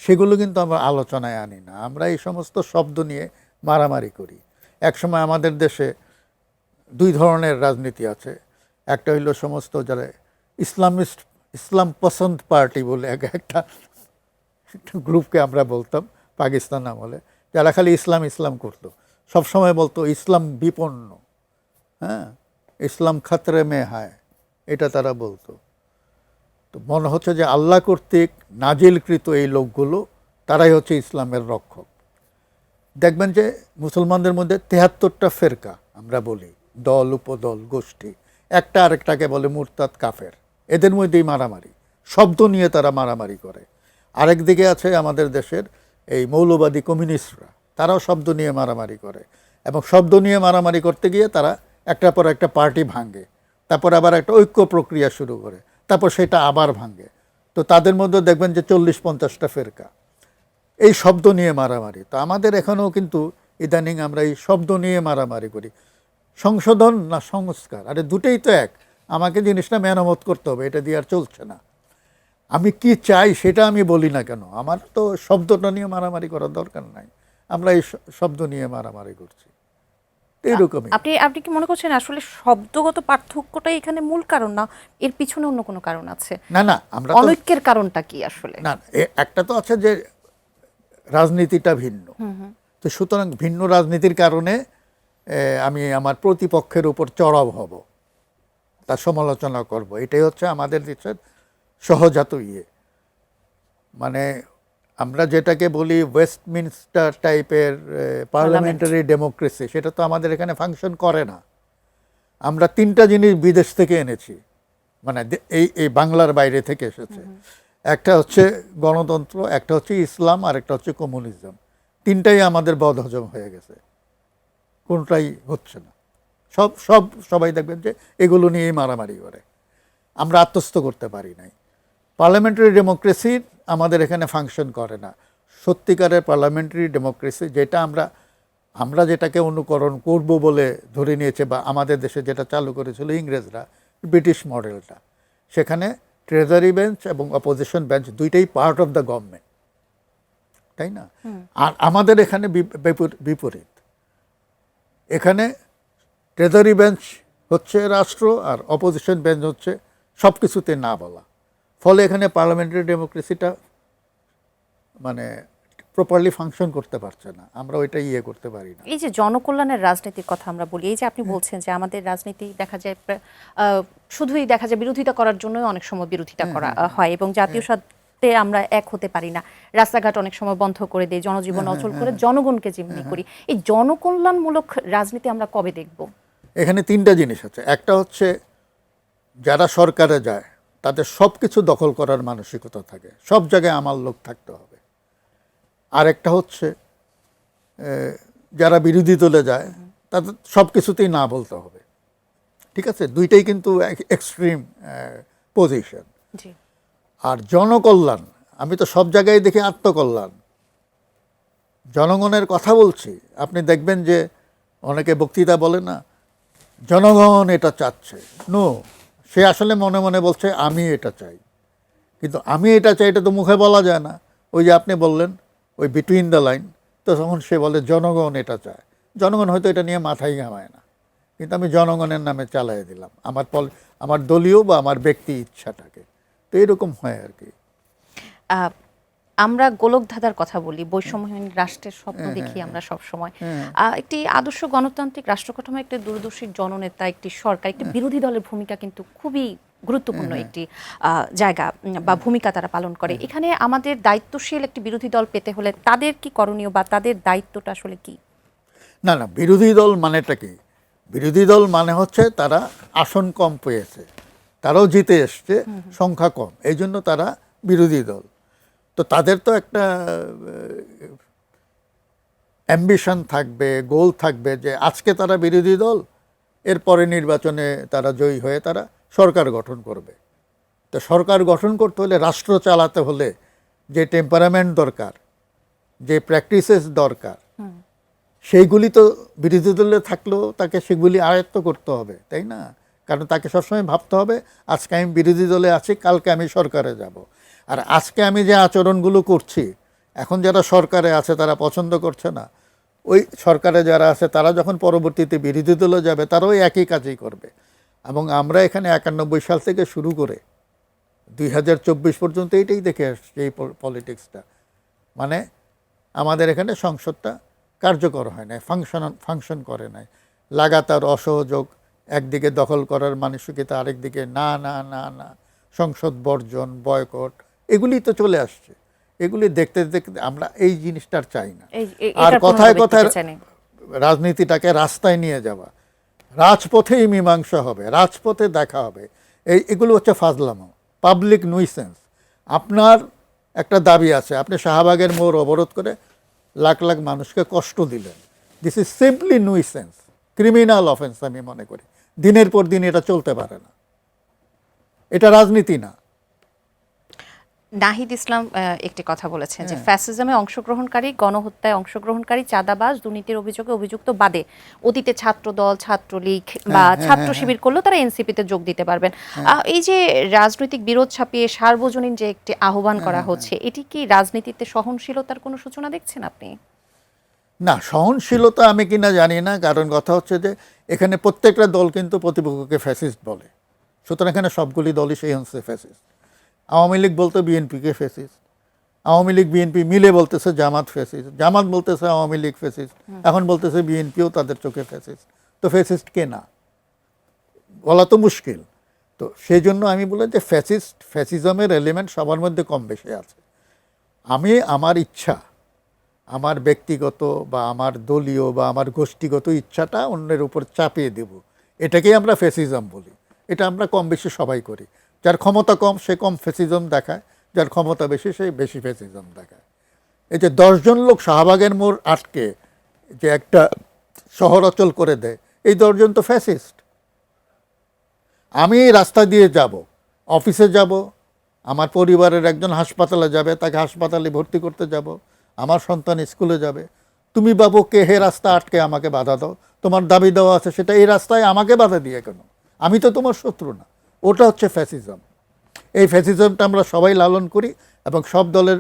সেগুলো কিন্তু আমরা আলোচনায় আনি না, আমরা এই সমস্ত শব্দ নিয়ে মারামারি করি। একসময় আমাদের দেশে 2 ধরনের রাজনীতি আছে। একটা হইল সমস্ত যারা ইসলাম পছন্দ পার্টি বলে একটা গ্রুপকে আমরা বলতাম পাকিস্তান আমলে, যারা খালি ইসলাম ইসলাম করতো, সবসময় বলতো ইসলাম বিপন্ন, হ্যাঁ, ইসলাম খাতরে মে হায়, এটা তারা বলতো। তো মনে হচ্ছে যে আল্লাহ কর্তৃক নাজিলকৃত এই লোকগুলো তারাই হচ্ছে ইসলামের রক্ষক। দেখবেন যে মুসলমানদের মধ্যে ৭৩টা ফেরকা আমরা বলি, দল উপদল গোষ্ঠী, একটা আরেকটাকে বলে মুরতাদ কাফের, এদের মধ্যেই মারামারি, শব্দ নিয়ে তারা মারামারি করে। আরেক দিকে আছে আমাদের দেশের এই মৌলবাদী কমিউনিস্টরা, তারাও শব্দ নিয়ে মারামারি করে, এবং শব্দ নিয়ে মারামারি করতে গিয়ে তারা একটার পর একটা পার্টি ভাঙে, তারপর আবার একটা ঐক্য প্রক্রিয়া শুরু করে, তারপর সেটা আবার ভাঙে। তো তাদের মধ্যে দেখবেন যে ৪০-৫০টা ফেরকা, এই শব্দ নিয়ে মারামারি। তো আমাদের এখানেও কিন্তু ইদানিং আমরা এই শব্দ নিয়ে মারামারি করি। সংশোধন না সংস্কার, আরে দুটোই তো এক। আমাকে জিনিসটা মেরামত করতে হবে, এটা দিয়ে আর চলছে না। আমি কি চাই সেটা আমি বলি না কেন, আমার তো শব্দটা নিয়ে মারামারি করার দরকার নাই, আমরা এই শব্দ নিয়ে মারামারি করছি। এইরকমই। আপনি আপনি কি মনে করছেন আসলে শব্দগত পার্থক্যটাই এখানে মূল কারণ, না এর পিছনে অন্য কোনো কারণ আছে? না না, আমরা তো অনৈক্যের কারণটা কি আসলে? না, একটা তো আছে যে রাজনীতিটা ভিন্ন, তো সুতরাং ভিন্ন রাজনীতির কারণে আমি আমার প্রতিপক্ষের উপর চড়াও হব, তার সমালোচনা করব, এটাই হচ্ছে আমাদের দেশের সহজাত মানে আমরা যেটাকে বলি ওয়েস্টমিনস্টার টাইপের পার্লামেন্টারি ডেমোক্রেসি, সেটা তো আমাদের এখানে ফাংশন করে না। আমরা 3টা জিনিস বিদেশ থেকে এনেছি, মানে এই বাংলার বাইরে থেকে এসেছে। একটা হচ্ছে গণতন্ত্র, একটা হচ্ছে ইসলাম, আর একটা হচ্ছে কমিউনিজম। 3টাই আমাদের বদহজম হয়ে গেছে, কোনটাই হচ্ছে না। সবাই দেখবেন যে এগুলো নিয়েই মারামারি করে, আমরা আত্মস্থ করতে পারি নাই। পার্লামেন্টারি ডেমোক্রেসির আমাদের এখানে ফাংশন করে না। সত্যিকারের পার্লামেন্টারি ডেমোক্রেসি যেটা আমরা যেটাকে অনুকরণ করব বলে ধরে নিয়েছে, বা আমাদের দেশে যেটা চালু করেছিল ইংরেজরা, ব্রিটিশ মডেলটা, সেখানে ট্রেজারি বেঞ্চ এবং অপোজিশন বেঞ্চ দুইটাই পার্ট অফ দ্য গভর্নমেন্ট, তাই না? আর আমাদের এখানে বিপরীত, এখানে ট্রেজারি বেঞ্চ হচ্ছে রাষ্ট্র, আর অপোজিশন বেঞ্চ হচ্ছে সব কিছুতে না বলা। ফলে এখানে পার্লামেন্টারি ডেমোক্রেসিটা মানে প্রপারলি ফাংশন করতে পারছে না, আমরা ওইটা করতে পারি না। এই যে জনকল্যাণের রাজনীতির কথা আমরা বলি, এই যে আপনি বলছেন যে আমাদের রাজনীতি দেখা যায় শুধুই দেখা যায় বিরোধিতা করার জন্য অনেক সময় বিরোধিতা করা হয়, এবং জাতীয় স্বার্থে আমরা এক হতে পারি না, রাস্তাঘাট অনেক সময় বন্ধ করে দেয়, জনজীবন অচল করে জনগণকে যেমনি করি। এই জনকল্যাণমূলক রাজনীতি আমরা কবে দেখব? এখানে 3টা জিনিস আছে। একটা হচ্ছে যারা সরকারে যায় তাদের সব কিছু দখল করার মানসিকতা থাকে, সব জায়গায় আমার লোক থাকতে হবে। আর একটা হচ্ছে যারা বিরোধী দলে যায় তাদের সব কিছুতেই না বলতে হবে। ঠিক আছে, দুইটাই কিন্তু এক্সট্রিম পজিশন। আর জনকল্যাণ, আমি তো সব জায়গায় দেখি আত্মকল্যাণ, জনগণের কথা বলছি। আপনি দেখবেন যে অনেকে বক্তৃতা বলে না, জনগণ এটা চাচ্ছে, নো, সে আসলে মনে মনে বলছে আমি এটা চাই। কিন্তু আমি এটা চাই এটা তো মুখে বলা যায় না, ওই যে আপনি বললেন ওই বিটুইন দ্য লাইন, তো তখন সে বলে জনগণ এটা চায়। জনগণ হয়তো এটা নিয়ে মাথায় ঘামায় না, কিন্তু আমি জনগণের নামে চালাই দিলাম আমার দলীয় বা আমার ব্যক্তি ইচ্ছাটাকে। তো এরকম হয় আর কি। আমরা গোলকধাঁধার কথা বলি, বৈষম্যহীন রাষ্ট্রের স্বপ্ন দেখি আমরা সব সময়। একটি আদর্শ গণতান্ত্রিক রাষ্ট্র কাঠামো, একটি দূরদর্শী জননেতা, একটি সরকার, একটি বিরোধী দলের ভূমিকা কিন্তু খুবই গুরুত্বপূর্ণ একটি জায়গা বা ভূমিকা তারা পালন করে। এখানে আমাদের দায়িত্বশীল একটি বিরোধী দল পেতে হলে তাদের কি করণীয় বা তাদের দায়িত্বটা আসলে কি? না, বিরোধী দল মানেটা কি? বিরোধী দল মানে হচ্ছে তারা আসন কম পেয়েছে, তারাও জিতে এসছে, সংখ্যা কম, এই জন্য তারা বিরোধী দল। তো তাদের তো একটা অ্যাম্বিশন থাকবে, গোল থাকবে যে আজকে তারা বিরোধী দল, এরপরে নির্বাচনে তারা জয়ী হয়ে তারা সরকার গঠন করবে। তো সরকার গঠন করতে হলে, রাষ্ট্র চালাতে হলে যে টেম্পারামেন্ট দরকার, যে প্র্যাকটিসেস দরকার, সেইগুলি তো বিরোধী দলে থাকলেও তাকে সেগুলি আয়ত্ত করতে হবে, তাই না? কারণ তাকে সবসময় ভাবতে হবে আজকে আমি বিরোধী দলে আছি, কালকে আমি সরকারে যাব। আর আজকে আমি যে আচরণগুলো করছি, এখন যারা সরকারে আছে তারা পছন্দ করছে না, ওই সরকারে যারা আছে তারা যখন পরবর্তীতে বিরোধী দলে যাবে তারাও একই কাজই করবে। এবং আমরা এখানে 91 সাল থেকে শুরু করে 2024 পর্যন্ত এইটাই দেখে আসছি, এই পলিটিক্সটা। মানে আমাদের এখানে সংসদটা কার্যকর হয় নাই, ফাংশন করে নাই। লাগাতার অসহযোগ, একদিকে দখল করার মানসিকতা, আরেকদিকে না না না না, সংসদ বর্জন, বয়কট, এগুলি তো চলে আসছে। এগুলি দেখতে দেখতে আমরা এই জিনিসটার চাই না। আর কথায় কথায় রাজনীতিটাকে রাস্তায় নিয়ে যাওয়া, রাজপথেই মীমাংসা হবে, রাজপথে দেখা হবে, এগুলো হচ্ছে ফাজলামো, পাবলিক নুইসেন্স। আপনার একটা দাবি আছে, আপনি শাহবাগের মোড় অবরোধ করে লাখ লাখ মানুষকে কষ্ট দিলেন, this is simply nuisance, criminal offence আমি মনে করি। দিনের পর দিন এটা চলতে পারে না, এটা রাজনীতি না। নাহিদ ইসলাম একটি কথা বলেছেন যে ফ্যাসিজমে অংশগ্রহণকারী, গণহত্যায় অংশগ্রহণকারী, চাঁদাবাজ, দুর্নীতির অভিযোগে অভিযুক্ত বাদে অতীতে ছাত্রদল, ছাত্রলীগ বা ছাত্র শিবির করলেও তারা এনসিপিতে যোগ দিতে পারবেন। এই যে রাজনৈতিক বিরোধ ছাপিয়ে সার্বজনীন যে একটি আহ্বান করা হচ্ছে, এটি কি রাজনীতিতে সহনশীলতার কোনো সূচনা দেখছেন আপনি? না, সহনশীলতা আমি কিনা জানি না, কারণ কথা হচ্ছে যে এখানে প্রত্যেকটা দল কিন্তু প্রতিপক্ষকে ফ্যাসিস্ট বলে, সুতরাং এখানে সবগুলি দলই সেই অংশে ফ্যাসিস্ট। আওয়ামী লীগ বলতে বিএনপিকে ফ্যাসিস্ট, আওয়ামী লীগ বিএনপি মিলে বলতেছে জামাত ফ্যাসিস্ট, জামাত বলতেছে আওয়ামী লীগ ফ্যাসিস্ট, এখন বলতেছে বিএনপিও তাদের চোখে ফ্যাসিস্ট। তো ফ্যাসিস্ট কে না বলা তো মুশকিল। তো সেই জন্য আমি বলি যে ফ্যাসিজমের এলিমেন্ট সবার মধ্যে কম বেশি আছে। আমি আমার ইচ্ছা, আমার ব্যক্তিগত বা আমার দলীয় বা আমার গোষ্ঠীগত ইচ্ছাটা অন্যের উপর চাপিয়ে দেব, এটাকেই আমরা ফ্যাসিজম বলি। এটা আমরা কম বেশি সবাই করি। যার ক্ষমতা কম সে কম ফ্যাসিজম দেখায়, যার ক্ষমতা বেশি সে বেশি ফ্যাসিজম দেখায়। এই যে 10 জন লোক শাহবাগের মোড় আটকে যে একটা শহর অচল করে দেয়, এই 10 জন তো ফ্যাসিস্ট। আমি রাস্তা দিয়ে যাব, অফিসে যাব, আমার পরিবারের একজন হাসপাতালে যাবে, তাকে হাসপাতালে ভর্তি করতে যাব, আমার সন্তান স্কুলে যাবে, তুমি বাবু কে হে রাস্তা আটকে আমাকে বাধা দাও, তোমার দাবি দেওয়া আছে সেটা এই রাস্তায় আমাকে বাধা দিয়ে কেন, আমি তো তোমার শত্রু না। ওটা হচ্ছে ফ্যাসিজম। এই ফ্যাসিজমটা আমরা সবাই লালন করি এবং সব দলের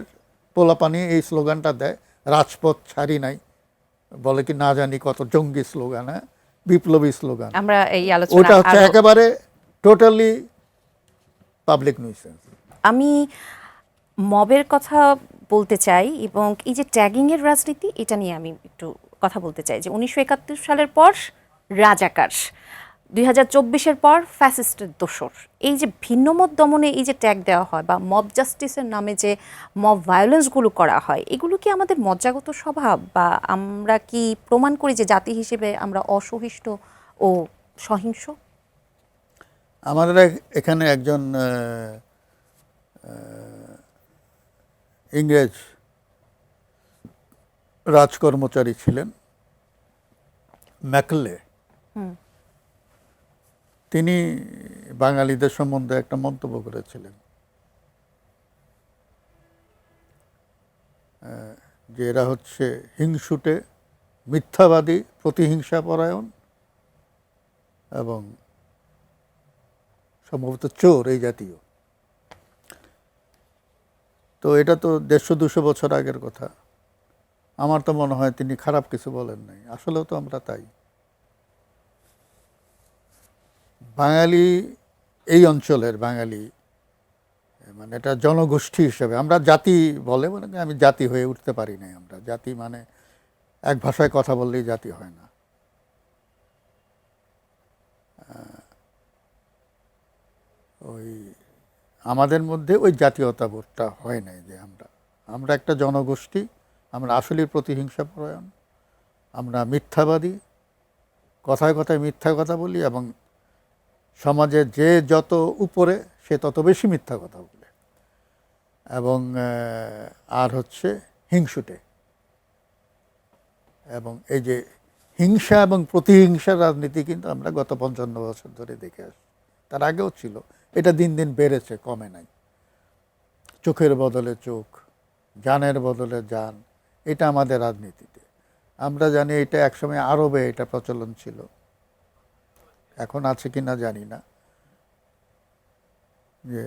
পোলাপানি এই স্লোগানটা দেয়, রাজপথ ছাড়ি নাই, বলে কি না জানি কত জঙ্গি স্লোগান, হ্যাঁ, বিপ্লবী স্লোগান। আমরা এই আলোচনা ওটা হচ্ছে একেবারে টোটালি পাবলিক নুইসেন্স। আমি মবের কথা বলতে চাই এবং এই যে ট্যাগিংয়ের রাজনীতি, এটা নিয়ে আমি একটু কথা বলতে চাই। যে 1971 সালের পর রাজাকার, 2024-এর পর ফ্যাসিস্টের দোসর, এই যে ভিন্নমত দমনে এই যে ট্যাগ দেওয়া হয় বা মব জাস্টিসের নামে যে মব ভায়োলেন্সগুলো করা হয়, এগুলো কি আমাদের মজ্জাগত স্বভাব, বা আমরা কি প্রমাণ করি যে জাতি হিসেবে আমরা অসহিষ্ণু ও সহিংস? আমাদের এখানে একজন ইংরেজ রাজকর্মচারী ছিলেন, ম্যাকলে। তিনি বাঙালিদের সম্বন্ধে একটা মন্তব্য করেছিলেন যে এরা হচ্ছে হিংসুটে, মিথ্যাবাদী, প্রতিহিংসাপরায়ণ এবং সম্ভবত চোর, এই জাতীয়। তো এটা তো 150-200 বছর আগের কথা। আমার তো মনে হয় তিনি খারাপ কিছু বলেন নাই, আসলেও তো আমরা তাই। বাঙালি, এই অঞ্চলের বাঙালি, মানে এটা জনগোষ্ঠী হিসেবে, আমরা জাতি বলে মানে আমি জাতি হয়ে উঠতে পারি নাই। আমরা জাতি মানে এক ভাষায় কথা বললেই জাতি হয় না। ওই আমাদের মধ্যে ওই জাতীয়তাবোধটা হয় নাই, যে আমরা একটা জনগোষ্ঠী, আমরা আসলেই প্রতিহিংসাপরায়ণ, আমরা মিথ্যাবাদী, কথায় কথায় মিথ্যা কথা বলি এবং সমাজে যে যত উপরে সে তত বেশি মিথ্যা কথা বলে, এবং আর হচ্ছে হিংসুটে। এবং এই যে হিংসা এবং প্রতিহিংসার রাজনীতি কিন্তু আমরা গত 55 বছর ধরে দেখে আসছি, তার আগেও ছিল। এটা দিন দিন বেড়েছে, কমে নাই। চোখের বদলে চোখ, জানের বদলে জান, এটা আমাদের রাজনীতিতে। আমরা জানি এটা একসময় আরবে এটা প্রচলন ছিল, এখন আছে কি না জানি না, যে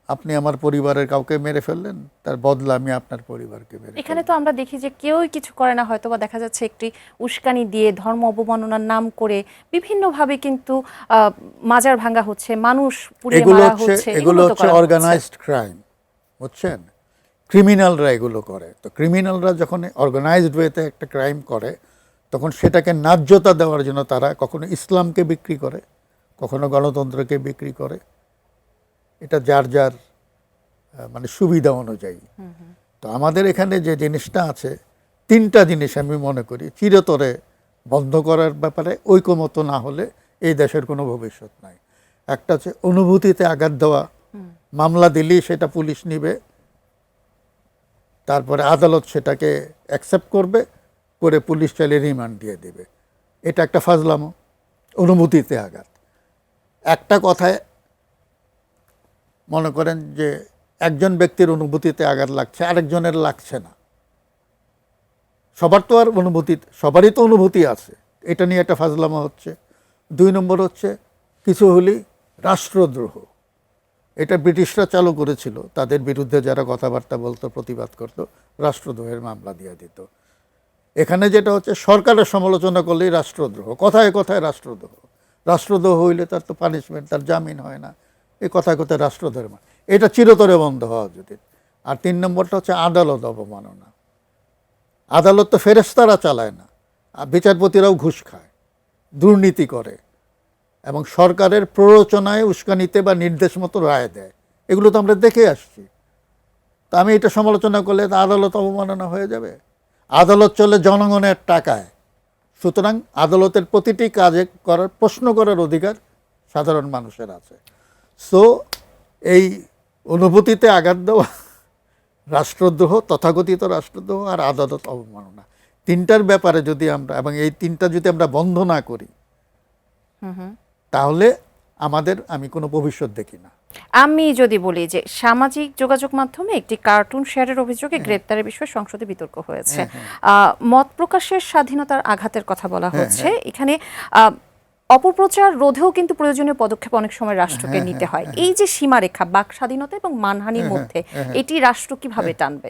আপনি আমার পরিবারের কাউকে মেরে ফেললেন, তার বদলা আমি আপনার পরিবারকে মেরে ফেললাম। এখানে তো আমরা দেখি যে কেউই কিছু করে না, হয়তো বা দেখা যাচ্ছে একটি উস্কানি দিয়ে ধর্ম অবমাননার নাম করে বিভিন্নভাবে কিন্তু মাজার ভাঙা হচ্ছে, মানুষ পুড়িয়ে মারা হচ্ছে। এগুলো হচ্ছে অর্গানাইজড ক্রাইম, বুঝছেন? ক্রিমিনালরা এগুলো করে। তো ক্রিমিনালরা যখন অর্গানাইজড ওয়েতে একটা ক্রাইম করে তখন সেটাকে ন্যায্যতা দেওয়ার জন্য তারা কখনো ইসলামকে বিক্রি করে, কখনো গণতন্ত্রকে বিক্রি করে। এটা যার যার মানে সুবিধা অনুযায়ী। তো আমাদের এখানে যে জিনিসটা আছে, তিনটা জিনিস আমি মনে করি চিরতরে বন্ধ করার ব্যাপারে ঐকমত্য না হলে এই দেশের কোনো ভবিষ্যৎ নাই। একটা হচ্ছে অনুভূতিতে আঘাত দেওয়া, মামলা দিলেই সেটা পুলিশ নিবে, তারপরে আদালত সেটাকে অ্যাকসেপ্ট করবে, করে পুলিশ চালিয়ে রিমান্ড দিয়ে দেবে। এটা একটা ফাজলামো, অনুভূতিতে আঘাত। একটা কথায় মনে করেন যে একজন ব্যক্তির অনুভূতিতে আঘাত লাগছে, আরেকজনের লাগছে না, সবার তো আর অনুভূতি, সবারই তো অনুভূতি আছে, এটা নিয়ে একটা ফাজলামো হচ্ছে। 2 নম্বর হচ্ছে কিছু হলেই রাষ্ট্রদ্রোহ। এটা ব্রিটিশরা চালু করেছিল, তাদের বিরুদ্ধে যারা কথাবার্তা বলতো, প্রতিবাদ করতো, রাষ্ট্রদ্রোহের মামলা দিয়ে দিত। এখানে যেটা হচ্ছে সরকারের সমালোচনা করলেই রাষ্ট্রদ্রোহ, কথায় কথায় রাষ্ট্রদ্রোহ। রাষ্ট্রদ্রোহ হইলে তার তো পানিশমেন্ট, তার জামিন হয় না, এই কথায় কথায় রাষ্ট্রদ্রোহের এটা চিরতরে বন্ধ হওয়া উচিত। আর 3 নম্বরটা হচ্ছে আদালত অবমাননা। আদালত তো ফেরেশতারা চালায় না, আর বিচারপতিরাও ঘুষ খায়, দুর্নীতি করে এবং সরকারের প্ররোচনায় উস্কানিতে বা নির্দেশ মতো রায় দেয়। এগুলো তো আমরা দেখে আসছি। তা আমি এটা সমালোচনা করলে তা আদালত অবমাননা হয়ে যাবে? আদালত চলে জনগণের টাকায়, সুতরাং আদালতের প্রতিটি কাজে করার, প্রশ্ন করার অধিকার সাধারণ মানুষের আছে। সো এই অনুভূতিতে আঘাত দেওয়া, রাষ্ট্রদ্রোহ, তথাকথিত রাষ্ট্রদ্রোহ আর আদালত অবমাননা, তিনটার ব্যাপারে যদি আমরা, এবং এই তিনটা যদি আমরা বন্ধ না করি তাহলে আমি কোনো ভবিষ্যৎ দেখি না। আমি যদি বলি যে সামাজিক যোগাযোগ মাধ্যমে একটি কার্টুন শেয়ারের অভিযোগে গ্রেপ্তারের বিষয়ে সংসদে বিতর্ক হয়েছে। মত প্রকাশের স্বাধীনতার আঘাতের কথা বলা হচ্ছে। এখানে অপপ্রচার রোধেও কিন্তু প্রয়োজনীয় পদক্ষেপ অনেক সময় রাষ্ট্রকে নিতে হয়। এই যে সীমারেখা বাক স্বাধীনতা এবং মানহানির মধ্যে, এটি রাষ্ট্র কিভাবে টানবে,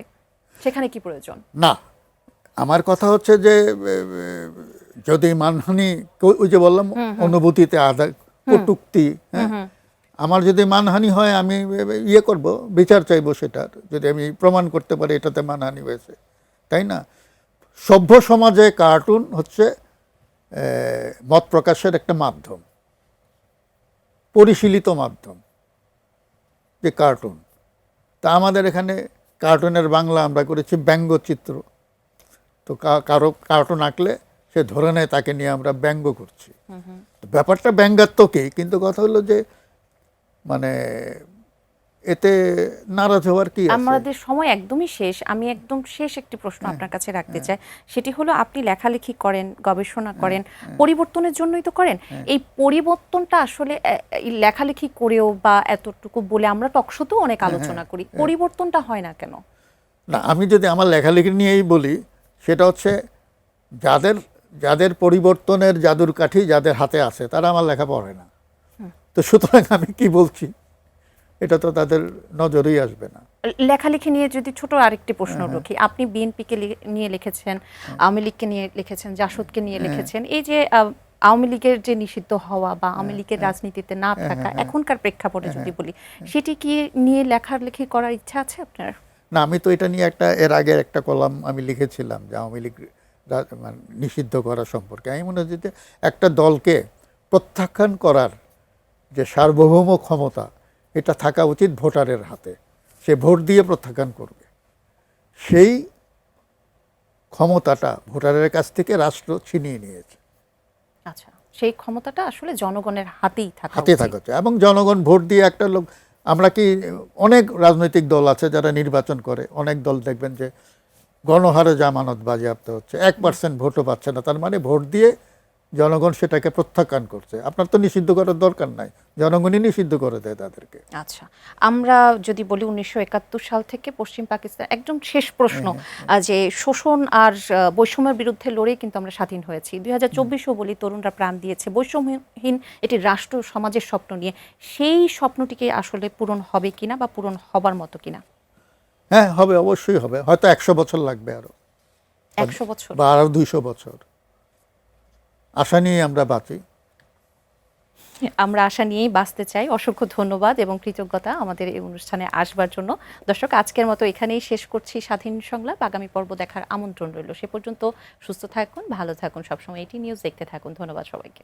সেখানে কি প্রয়োজন? না, আমার কথা হচ্ছে যে যদি মানহানি, ওই যে বললাম অনুভূতিতে আঘাত, কটূক্তি, আমার যদি মানহানি হয় আমি ইয়ে করব, বিচার চাইবো সেটার, যদি আমি প্রমাণ করতে পারি এটাতে মানহানি হয়েছে, তাই না? সভ্য সমাজে কার্টুন হচ্ছে মত প্রকাশের একটা মাধ্যম, পরিশীলিত মাধ্যম, যে কার্টুন। তা আমাদের এখানে কার্টুনের বাংলা আমরা করেছি ব্যঙ্গচিত্র। তো কারো কার্টুন আঁকলে সে ধরে নেয় তাকে নিয়ে আমরা ব্যঙ্গ করছি। ব্যাপারটা ব্যঙ্গাত্মকই, কিন্তু কথা হলো যে মানে এতে নারাজ হওয়ার কি আছে? আমাদের সময় একদমই শেষ। আমি একদম শেষ একটি প্রশ্ন আপনার কাছে রাখতে চাই, সেটি হলো আপনি লেখালেখি করেন, গবেষণা করেন, পরিবর্তনের জন্যই তো করেন। এই পরিবর্তনটা আসলে লেখালেখি করেও বা এতটুকু বলে আমরা টকশোতেও অনেক আলোচনা করি, পরিবর্তনটা হয় না কেন? না, আমি যদি আমার লেখালেখি নিয়েই বলি, সেটা হচ্ছে যাদের পরিবর্তনের জাদুর কাঠি যাদের হাতে আছে তারা আমার লেখা পড়ে না। তো সুতরাং আমি কি বলছি এটা তো তাদের নজরেই আসবে না। লেখালেখি নিয়ে যদি ছোট আরেকটি প্রশ্ন রাখি, আপনি বিএনপিকে নিয়ে লিখেছেন, আওয়ামী লীগকে নিয়ে লিখেছেন, জাসদকে নিয়ে লিখেছেন। এই যে আওয়ামী লীগের যে নিষিদ্ধ হওয়া বা আওয়ামী লীগের রাজনীতিতে না থাকা, এখনকার প্রেক্ষাপটে যদি বলি, সেটি কি নিয়ে লেখালেখি করার ইচ্ছা আছে আপনার? না, আমি তো এটা নিয়ে এর আগে একটা কলাম আমি লিখেছিলাম যে আওয়ামী লীগ নিষিদ্ধ করা সম্পর্কে। আমি মনে হচ্ছে যে একটা দলকে প্রত্যাখ্যান করার যে সার্বভৌম ক্ষমতা, এটা থাকা উচিত ভোটারের হাতে। সে ভোট দিয়ে প্রত্যাখ্যান করবে, সেই ক্ষমতাটা ভোটারের কাছ থেকে রাষ্ট্র ছিনিয়ে নিয়েছে। আচ্ছা, সেই ক্ষমতাটা আসলে জনগণের হাতেই থাকা উচিত। এবং জনগণ ভোট দিয়ে একটা লোক, আমরা কি অনেক রাজনৈতিক দল আছে যারা নির্বাচন করে, অনেক দল দেখবেন যে গণহারে জামানত বাজেয়াপ্ত হচ্ছে, 1% ভোটও পাচ্ছে না, তার মানে ভোট দিয়ে জনগণ সেটাকে প্রত্যাখ্যান করছে। আপনার তো নিষিদ্ধ করার দরকার নাই, জনগণই নিষিদ্ধ করে দেয় তাদেরকে। আচ্ছা, আমরা যদি বলি 1971 সাল থেকে পশ্চিম পাকিস্তান, একদম শেষ প্রশ্ন, যে শোষণ আর বৈষম্যের বিরুদ্ধে লড়ে কিন্তু আমরা স্বাধীন হয়েছি। 2024-ও বলি তরুণরা প্রাণ দিয়েছে বৈষম্যহীন এটি রাষ্ট্র সমাজের স্বপ্ন নিয়ে। সেই স্বপ্নটিকে আসলে পূরণ হবে কিনা বা পূরণ হবার মতো কিনা? হ্যাঁ, হবে, অবশ্যই হবে। হয়তো 100 বছর লাগবে, আরো 100 বছর বা আরো 200 বছর। আশা নিয়ে আমরা বাঁচি। আমরা আশা নিয়েই বাঁচতে চাই। অসংখ্য ধন্যবাদ এবং কৃতজ্ঞতা আমাদের এই অনুষ্ঠানে আসবার জন্য। দর্শক, আজকের মতো এখানেই শেষ করছি স্বাধীন সংলাপ। আগামী পর্ব দেখার আমন্ত্রণ রইল। সে পর্যন্ত সুস্থ থাকুন, ভালো থাকুন, সবসময় এটি নিউজ দেখতে থাকুন। ধন্যবাদ সবাইকে।